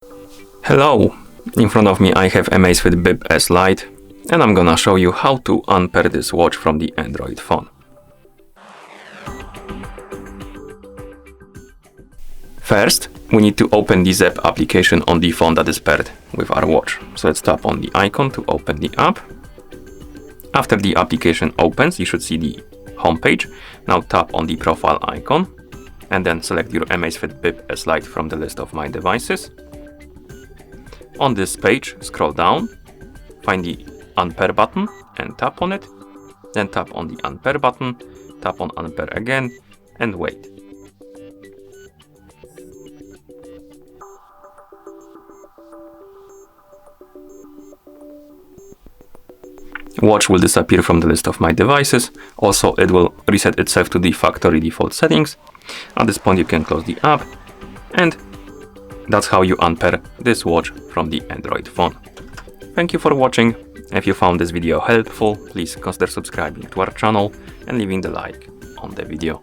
Hello! In front of me I have Amazfit Bip S Lite and I'm gonna show you how to unpair this watch from the Android phone. First, we need to open the Zepp application on the phone that is paired with our watch. So let's tap on the icon to open the app. After the application opens, you should see the home page. Now tap on the profile icon and then select your Amazfit Bip S Lite from the list of my devices. On this page, scroll down, find the Unpair button and tap on it. Then tap on the Unpair button, tap on Unpair again and wait. Watch will disappear from the list of my devices. Also, it will reset itself to the factory default settings. At this point, you can close the app, and that's how you unpair this watch from the Android phone. Thank you for watching. If you found this video helpful, please consider subscribing to our channel and leaving the like on the video.